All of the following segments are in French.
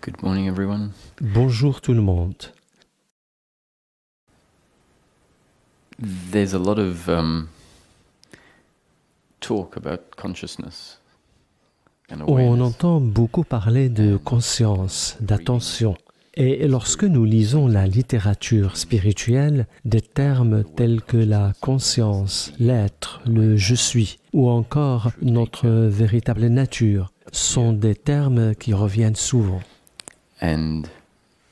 Good morning, everyone. Bonjour tout le monde. There's a lot of talk about consciousness and On awareness. entend beaucoup parler de conscience, d'attention. Et lorsque nous lisons la littérature spirituelle, des termes tels que la conscience, l'être, le je suis, ou encore notre véritable nature, sont des termes qui reviennent souvent. And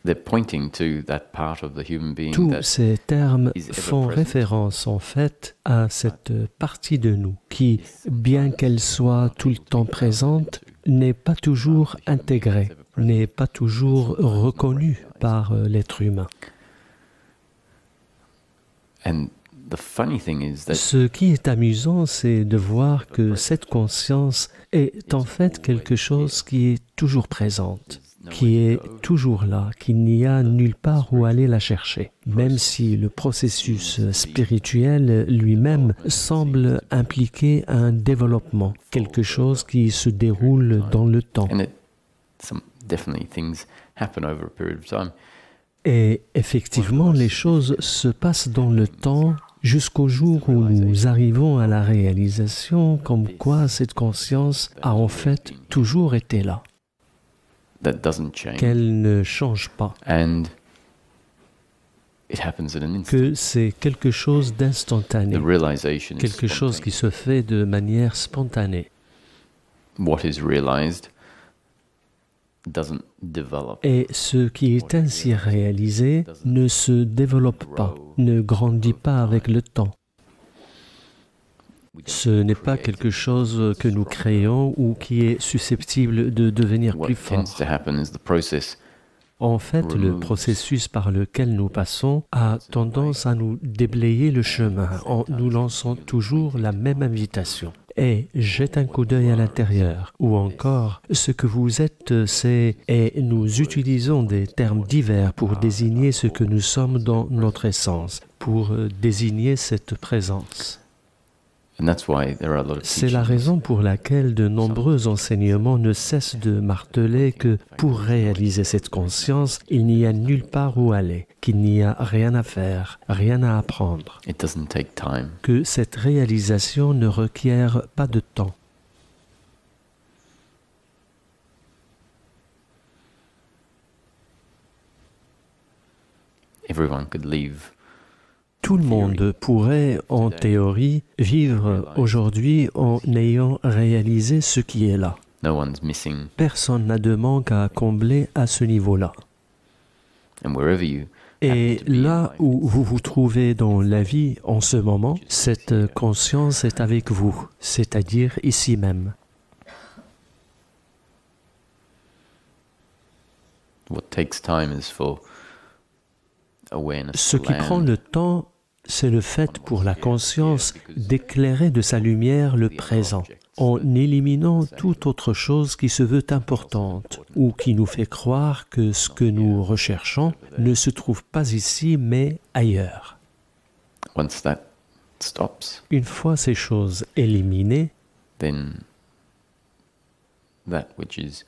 they're pointing to that part of the human being Tous that ces termes is ever font present. référence en fait à cette partie de nous qui, bien qu'elle soit tout le temps présente, n'est pas toujours intégrée, n'est pas toujours reconnue par l'être humain. And the funny thing is that Ce qui est amusant, c'est de voir que cette conscience est en fait quelque chose qui est toujours présente, qui est toujours là, qu'il n'y a nulle part où aller la chercher, même si le processus spirituel lui-même semble impliquer un développement, quelque chose qui se déroule dans le temps. and definitely things happen over a period of time. Et effectivement, les choses se passent dans le temps jusqu'au jour où nous arrivons à la réalisation comme quoi cette conscience a en fait toujours été là, That doesn't change. qu'elle ne change pas, And it happens in an instant. que c'est quelque chose d'instantané, The realization is quelque chose qui se fait de manière spontanée. what is realized doesn't develop. Et ce qui est ainsi réalisé ne se développe pas, ne grandit pas avec le temps. Ce n'est pas quelque chose que nous créons ou qui est susceptible de devenir What plus tends fort. to happen is the process En fait, le processus par lequel nous passons a tendance à nous déblayer le chemin en nous lançant toujours la même invitation. Et jette un coup d'œil à l'intérieur. Ou encore, ce que vous êtes, c'est... Et nous utilisons des termes divers pour désigner ce que nous sommes dans notre essence, pour désigner cette présence. and that's why there are a lot of C'est la teachings. raison pour laquelle de nombreux enseignements ne cessent de marteler que pour réaliser cette conscience, il n'y a nulle part où aller, qu'il n'y a rien à faire, rien à apprendre, It doesn't take time. que cette réalisation ne requiert pas de temps. Everyone could leave Tout le monde pourrait, en théorie, vivre aujourd'hui en ayant réalisé ce qui est là. no one's missing, Personne n'a de manque à combler à ce niveau-là. and wherever you Et happen to be in là life, où vous vous trouvez dans la vie en ce moment, cette conscience est avec vous, c'est-à-dire ici même. what takes time is for awareness Ce to qui prend land. le temps, c'est le fait pour la conscience d'éclairer de sa lumière le présent, en éliminant toute autre chose qui se veut importante ou qui nous fait croire que ce que nous recherchons ne se trouve pas ici mais ailleurs. Once that stops, Une fois ces choses éliminées, then that which is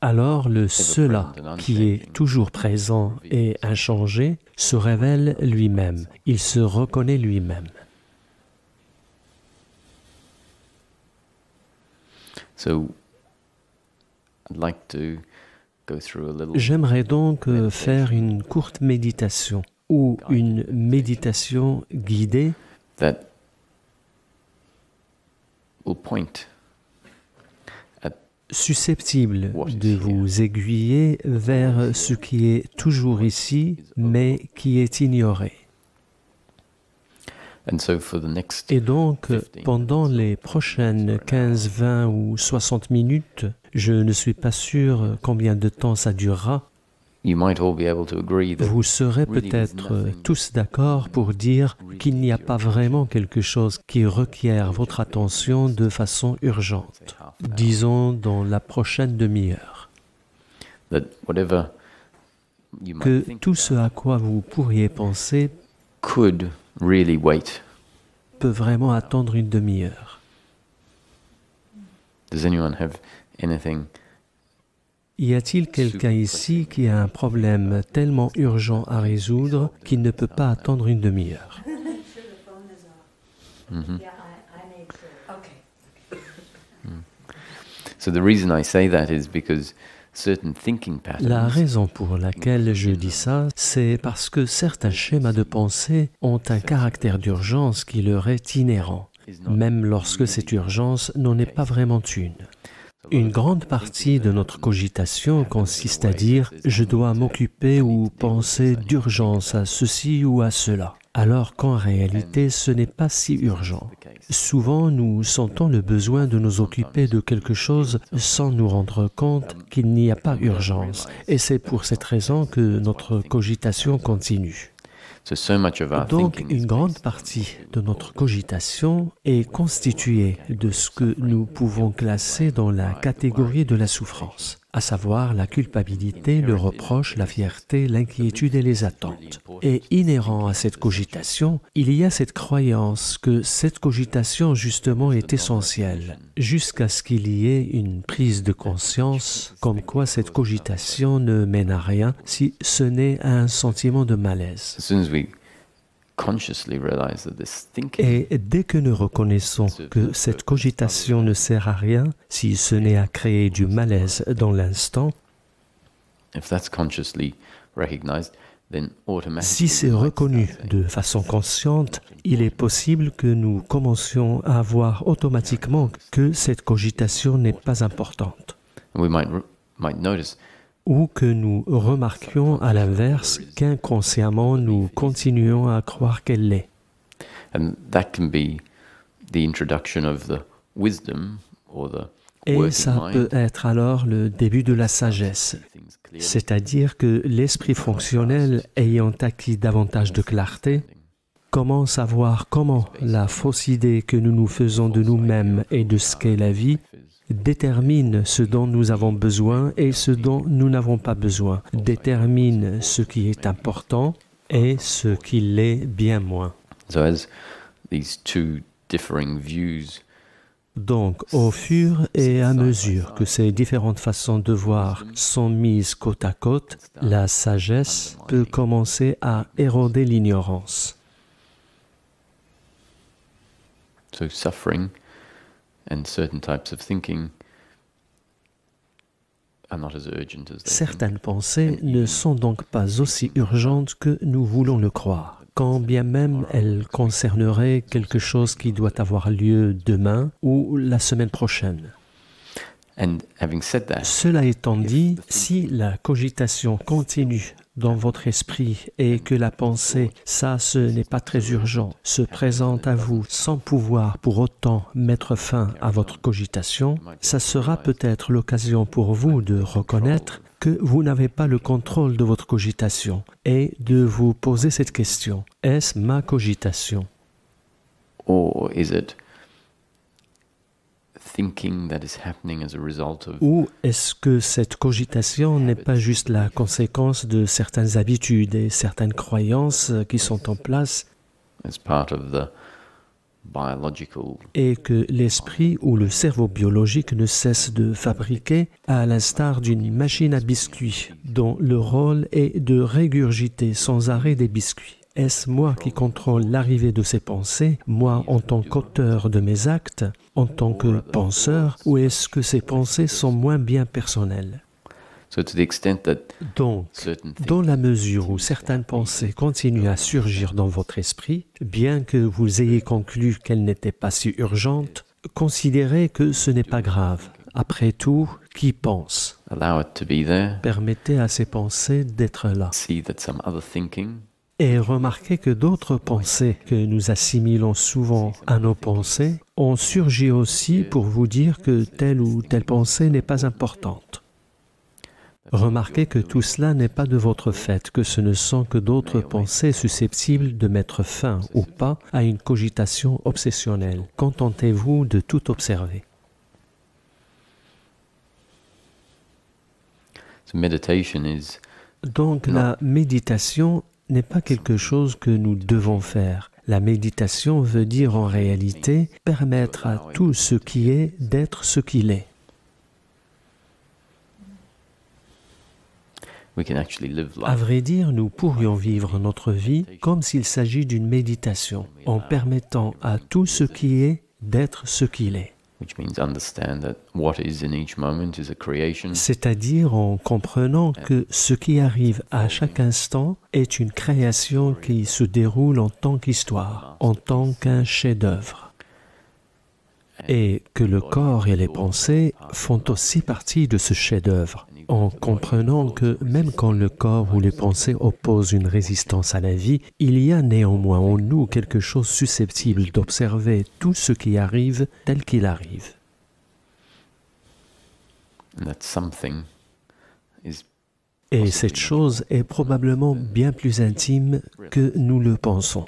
alors le cela qui est toujours présent et inchangé se révèle lui-même, il se reconnaît lui-même. so. I'd like to go through a little J'aimerais donc faire une courte méditation ou une méditation guidée that will point susceptible de vous aiguiller vers ce qui est toujours ici mais qui est ignoré. and so for the next Et donc, pendant les prochaines 15, 20 ou 60 minutes, je ne suis pas sûr combien de temps ça durera, you might all be able to agree that vous serez peut-être tous d'accord pour dire qu'il n'y a pas vraiment quelque chose qui requiert votre attention de façon urgente, disons dans la prochaine demi-heure. that whatever you might Que think tout ce à quoi vous pourriez penser could really wait. peut vraiment attendre une demi-heure. Does anyone have anything Y a-t-il quelqu'un ici qui a un problème tellement urgent à résoudre qu'il ne peut pas attendre une demi-heure? So the reason I say that is because certain thinking patterns. La raison pour laquelle je dis ça, c'est parce que certains schémas de pensée ont un caractère d'urgence qui leur est inhérent, même lorsque cette urgence n'en est pas vraiment une. Une grande partie de notre cogitation consiste à dire « je dois m'occuper ou penser d'urgence à ceci ou à cela », alors qu'en réalité ce n'est pas si urgent. Souvent nous sentons le besoin de nous occuper de quelque chose sans nous rendre compte qu'il n'y a pas urgence, et c'est pour cette raison que notre cogitation continue. Donc, une grande partie de notre cogitation est constituée de ce que nous pouvons classer dans la catégorie de la souffrance, à savoir la culpabilité, le reproche, la fierté, l'inquiétude et les attentes. Et inhérent à cette cogitation, il y a cette croyance que cette cogitation justement est essentielle, jusqu'à ce qu'il y ait une prise de conscience comme quoi cette cogitation ne mène à rien si ce n'est à un sentiment de malaise. Et dès que nous reconnaissons que cette cogitation ne sert à rien, si ce n'est à créer du malaise dans l'instant, si c'est reconnu de façon consciente, il est possible que nous commencions à voir automatiquement que cette cogitation n'est pas importante. Ou que nous remarquions à l'inverse qu'inconsciemment nous continuons à croire qu'elle l'est. Et ça peut être alors le début de la sagesse, c'est-à-dire que l'esprit fonctionnel ayant acquis davantage de clarté, commence à voir comment la fausse idée que nous nous faisons de nous-mêmes et de ce qu'est la vie détermine ce dont nous avons besoin et ce dont nous n'avons pas besoin, détermine ce qui est important et ce qui l'est bien moins. Donc, au fur et à mesure que ces différentes façons de voir sont mises côte à côte, la sagesse peut commencer à éroder l'ignorance. So suffering and certain types of thinking are not as urgent as they Certaines pensées ne sont donc pas aussi urgentes que nous voulons le croire, quand bien même elles concerneraient quelque chose qui doit avoir lieu demain ou la semaine prochaine. And having said that, Cela étant dit, si la cogitation continue dans votre esprit et que la pensée, ça ce n'est pas très urgent, se présente à vous sans pouvoir pour autant mettre fin à votre cogitation, ça sera peut-être l'occasion pour vous de reconnaître que vous n'avez pas le contrôle de votre cogitation et de vous poser cette question. Est-ce ma cogitation? or is it thinking that is happening as a result of Ou est-ce que cette cogitation n'est pas juste la conséquence de certaines habitudes et certaines croyances qui sont en place as part of the biological et que l'esprit ou le cerveau biologique ne cesse de fabriquer à l'instar d'une machine à biscuits dont le rôle est de régurgiter sans arrêt des biscuits? Est-ce moi qui contrôle l'arrivée de ces pensées, moi en tant qu'auteur de mes actes, en tant que penseur, ou est-ce que ces pensées sont moins bien personnelles? so to the extent that Donc, certain things dans la mesure où certaines pensées continuent à surgir dans votre esprit, bien que vous ayez conclu qu'elles n'étaient pas si urgentes, considérez que ce n'est pas grave. Après tout, qui pense? allow it to be there, Permettez à ces pensées d'être là. see that some other thinking Et remarquez que d'autres pensées que nous assimilons souvent à nos pensées ont surgi aussi pour vous dire que telle ou telle pensée n'est pas importante. Remarquez que tout cela n'est pas de votre fait, que ce ne sont que d'autres pensées susceptibles de mettre fin ou pas à une cogitation obsessionnelle. Contentez-vous de tout observer. so meditation is Donc la méditation n'est pas quelque chose que nous devons faire. La méditation veut dire en réalité permettre à tout ce qui est d'être ce qu'il est. À vrai dire, nous pourrions vivre notre vie comme s'il s'agit d'une méditation, en permettant à tout ce qui est d'être ce qu'il est. C'est-à-dire en comprenant que ce qui arrive à chaque instant est une création qui se déroule en tant qu'histoire, en tant qu'un chef-d'œuvre. Et que le corps et les pensées font aussi partie de ce chef-d'œuvre, en comprenant que même quand le corps ou les pensées opposent une résistance à la vie, il y a néanmoins en nous quelque chose susceptible d'observer tout ce qui arrive tel qu'il arrive. Et cette chose est probablement bien plus intime que nous le pensons.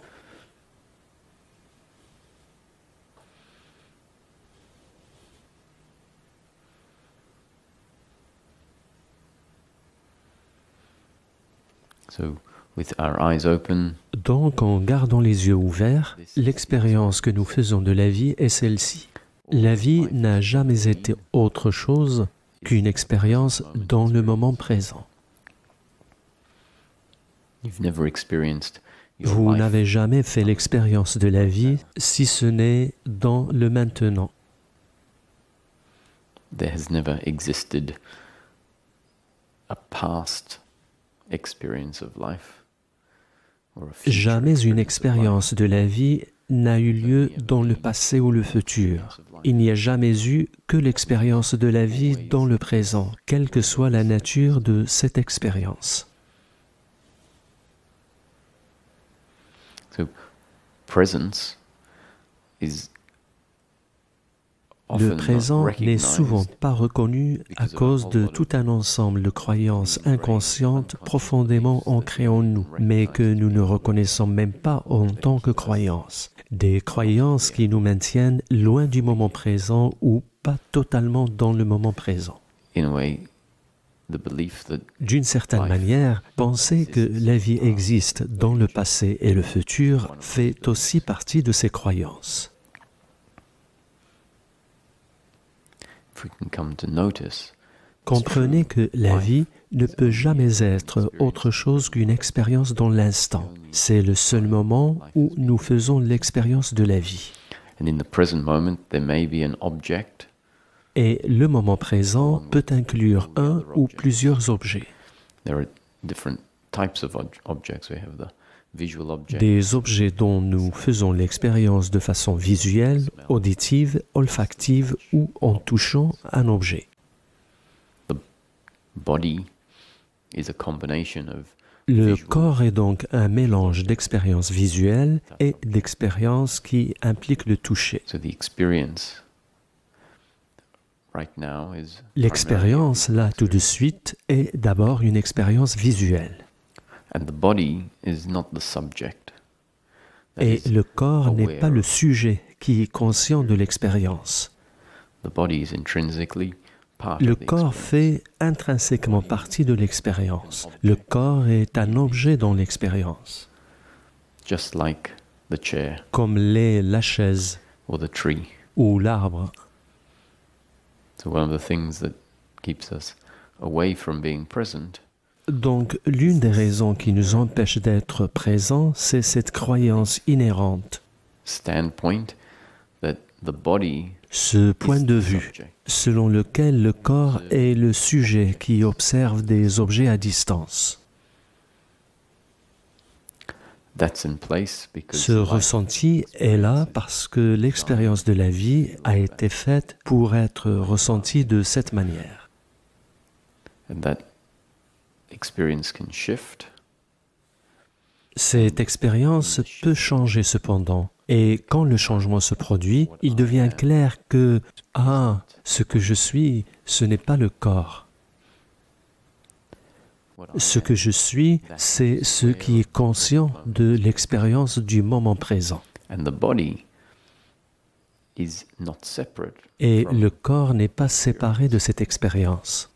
Donc, en gardant les yeux ouverts, l'expérience que nous faisons de la vie est celle-ci. La vie n'a jamais été autre chose qu'une expérience dans le moment présent. Vous n'avez jamais fait l'expérience de la vie si ce n'est dans le maintenant. There has never existed a past experience of life. Jamais une expérience de la vie n'a eu lieu dans le passé ou le futur. Il n'y a jamais eu que l'expérience de la vie dans le présent, quelle que soit la nature de cette expérience. So, presence is Le présent n'est souvent pas reconnu à cause de tout un ensemble de croyances inconscientes profondément ancrées en nous, mais que nous ne reconnaissons même pas en tant que croyances. Des croyances qui nous maintiennent loin du moment présent ou pas totalement dans le moment présent. D'une certaine manière, penser que la vie existe dans le passé et le futur fait aussi partie de ces croyances. Comprenez que la vie ne peut jamais être autre chose qu'une expérience dans l'instant. C'est le seul moment où nous faisons l'expérience de la vie. Et le moment présent peut inclure un ou plusieurs objets. Des objets dont nous faisons l'expérience de façon visuelle, auditive, olfactive ou en touchant un objet. Le corps est donc un mélange d'expériences visuelles et d'expériences qui impliquent le toucher. L'expérience, là tout de suite, est d'abord une expérience visuelle. Et le corps n'est pas le sujet qui est conscient de l'expérience. Le corps fait intrinsèquement partie de l'expérience. Le corps est un objet dans l'expérience. Comme l'est la chaise ou l'arbre. Donc, l'une des raisons qui nous empêche d'être présents, c'est cette croyance inhérente. Ce point de vue, selon lequel le corps est le sujet qui observe des objets à distance. Ce ressenti est là parce que l'expérience de la vie a été faite pour être ressentie de cette manière. Cette expérience peut changer cependant, et quand le changement se produit, il devient clair que « Ah, ce que je suis, ce n'est pas le corps. Ce que je suis, c'est ce qui est conscient de l'expérience du moment présent. » Et le corps n'est pas séparé de cette expérience.